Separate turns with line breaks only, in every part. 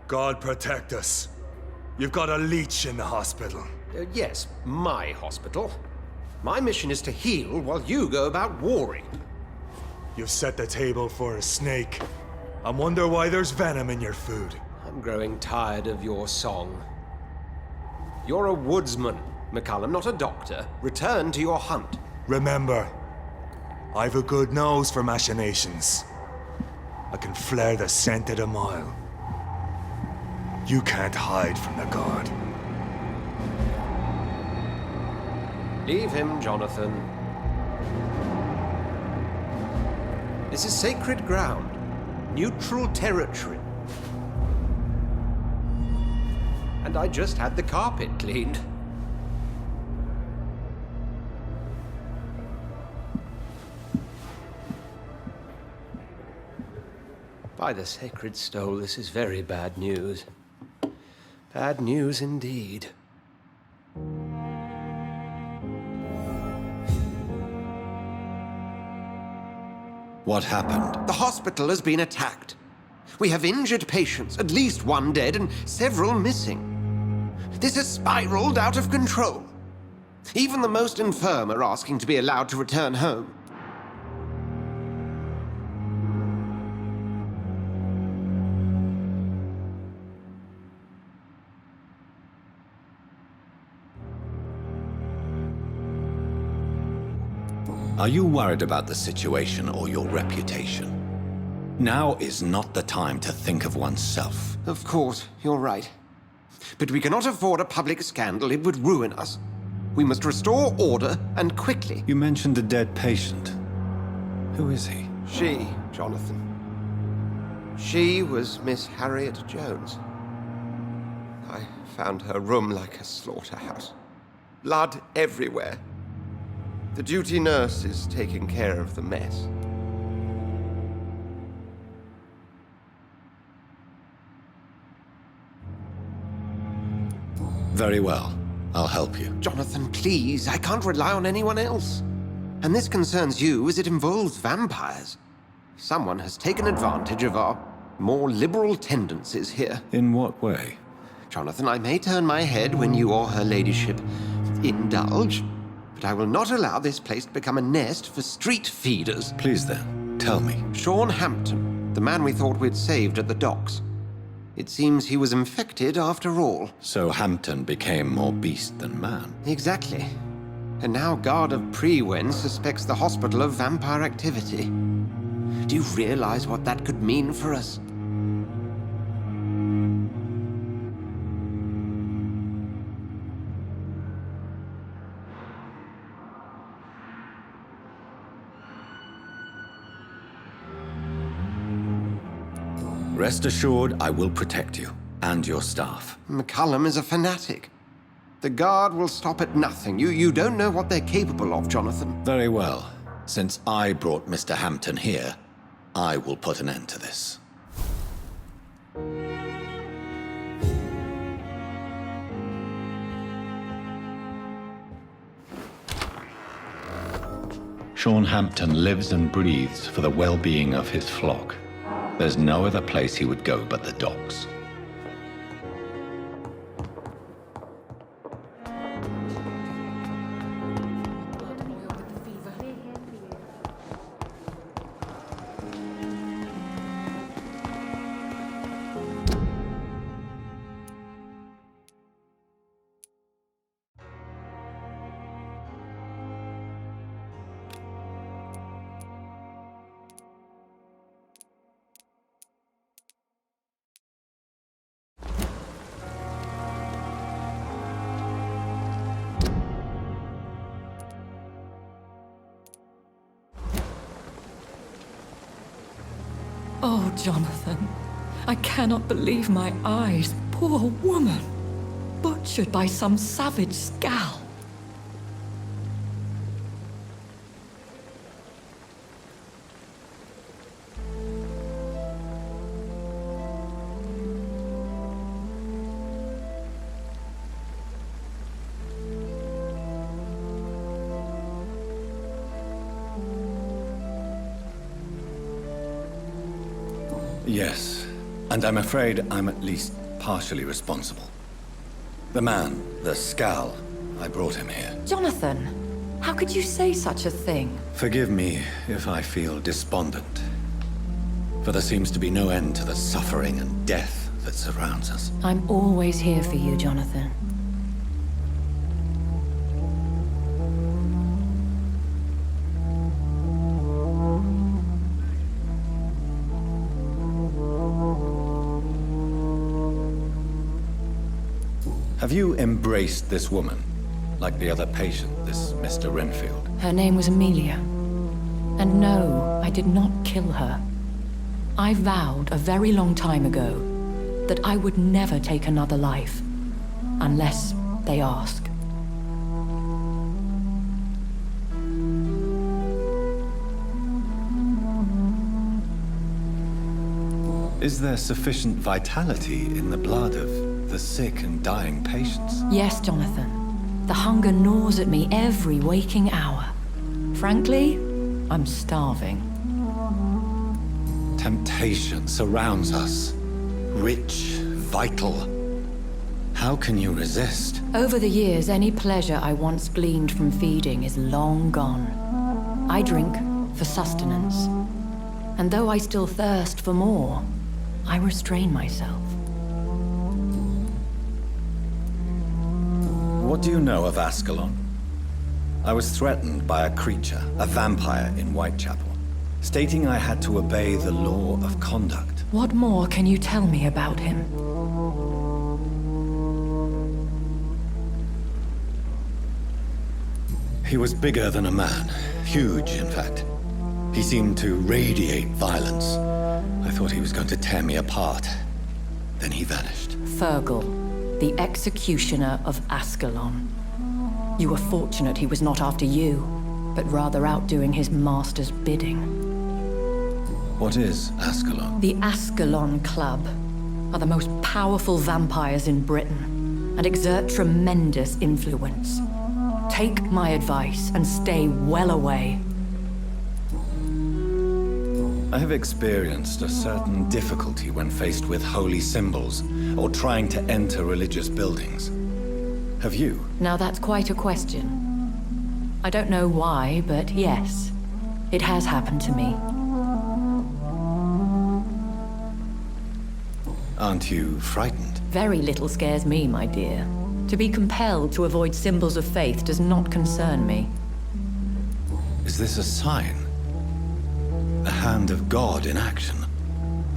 God protect us. You've got a leech in the hospital.
Yes, my hospital. My mission is to heal while you go about warring.
You've set the table for a snake. I wonder why there's venom in your food.
I'm growing tired of your song. You're a woodsman, McCallum, not a doctor. Return to your hunt.
Remember, I've a good nose for machinations. I can flare the scent at a mile. You can't hide from the god.
Leave him, Jonathan. This is sacred ground. Neutral territory. And I just had the carpet cleaned. By the sacred stole, this is very bad news. Bad news indeed.
What happened?
The hospital has been attacked. We have injured patients, at least one dead and several missing. This has spiraled out of control. Even the most infirm are asking to be allowed to return home.
Are you worried about the situation or your reputation? Now is not the time to think of oneself.
Of course, you're right. But we cannot afford a public scandal. It would ruin us. We must restore order, and quickly.
You mentioned a dead patient. Who is he?
She, Jonathan. She was Miss Harriet Jones. I found her room like a slaughterhouse. Blood everywhere. The duty nurse is taking care of the mess.
Very well. I'll help you.
Jonathan, please. I can't rely on anyone else. And this concerns you as it involves vampires. Someone has taken advantage of our more liberal tendencies here.
In what way?
Jonathan, I may turn my head when you or her ladyship indulge, but I will not allow this place to become a nest for street feeders.
Please then, tell me.
Sean Hampton, the man we thought we'd saved at the docks. It seems he was infected after all.
So Hampton became more beast than man.
Exactly. And now Guard of Prewen suspects the hospital of vampire activity. Do you realize what that could mean for us?
Rest assured, I will protect you and your staff.
McCallum is a fanatic. The Guard will stop at nothing. You don't know what they're capable of, Jonathan.
Very well. Since I brought Mr. Hampton here, I will put an end to this. Sean Hampton lives and breathes for the well-being of his flock. There's no other place he would go but the docks.
Oh, Jonathan, I cannot believe my eyes. Poor woman, butchered by some savage skal.
Yes, And I'm afraid I'm at least partially responsible. The man, the skull, I brought him here.
Jonathan, how could you say such a thing?
Forgive me if I feel despondent. For there seems to be no end to the suffering and death that surrounds us.
I'm always here for you, Jonathan.
Have you embraced this woman? Like the other patient, this Mr. Renfield?
Her name was Amelia. And no, I did not kill her. I vowed a very long time ago that I would never take another life, unless they ask.
Is there sufficient vitality in the blood of the sick and dying patients?
Yes, Jonathan. The hunger gnaws at me every waking hour. Frankly, I'm starving.
Temptation surrounds us. Rich, vital. How can you resist?
Over the years, any pleasure I once gleaned from feeding is long gone. I drink for sustenance. And though I still thirst for more, I restrain myself.
What do you know of Ascalon? I was threatened by a creature, a vampire in Whitechapel, stating I had to obey the law of conduct.
What more can you tell me about him?
He was bigger than a man. Huge, in fact. He seemed to radiate violence. I thought he was going to tear me apart. Then he vanished.
Fergal, the executioner of Ascalon. You were fortunate he was not after you, but rather out doing his master's bidding.
What is Ascalon?
The Ascalon Club are the most powerful vampires in Britain and exert tremendous influence. Take my advice and stay well away.
I have experienced a certain difficulty when faced with holy symbols or trying to enter religious buildings. Have you?
Now that's quite a question. I don't know why, but yes, it has happened to me.
Aren't you frightened?
Very little scares me, my dear. To be compelled to avoid symbols of faith does not concern me.
Is this a sign? The hand of God in action?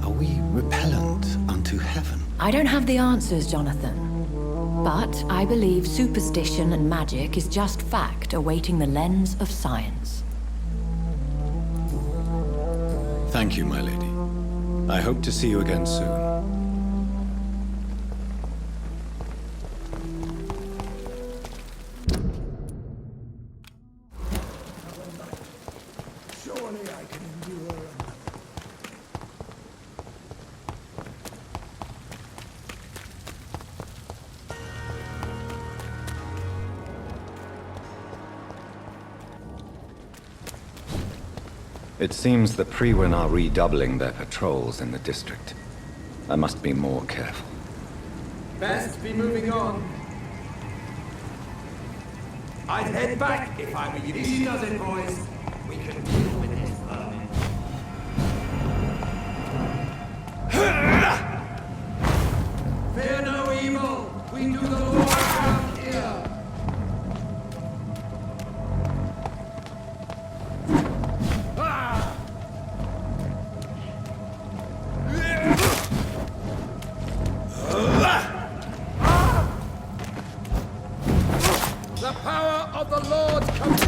Are we repellent unto heaven?
I don't have the answers, Jonathan. But I believe superstition and magic is just fact awaiting the lens of science.
Thank you, my lady. I hope to see you again soon. It seems the Priwen are redoubling their patrols in the district. I must be more careful.
Best be moving on. I'd head back if I were you. Easy does it, boys. We can deal with this vermin. Fear no evil. We do the Lord around here. The power of the Lord comes.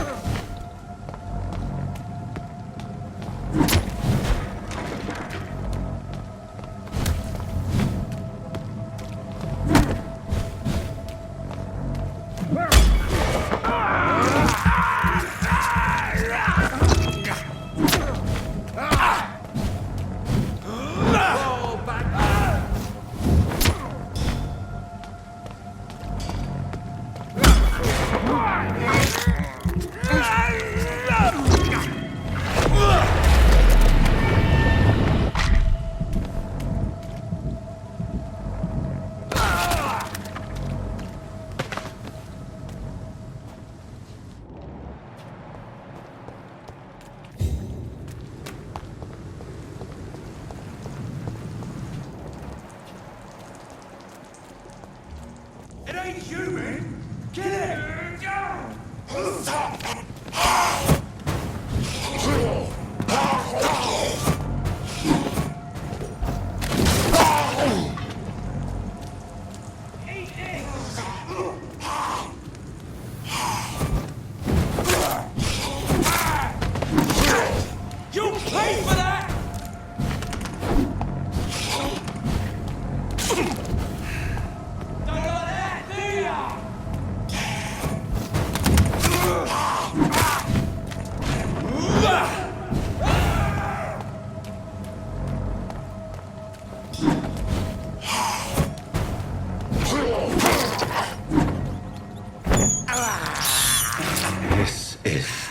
is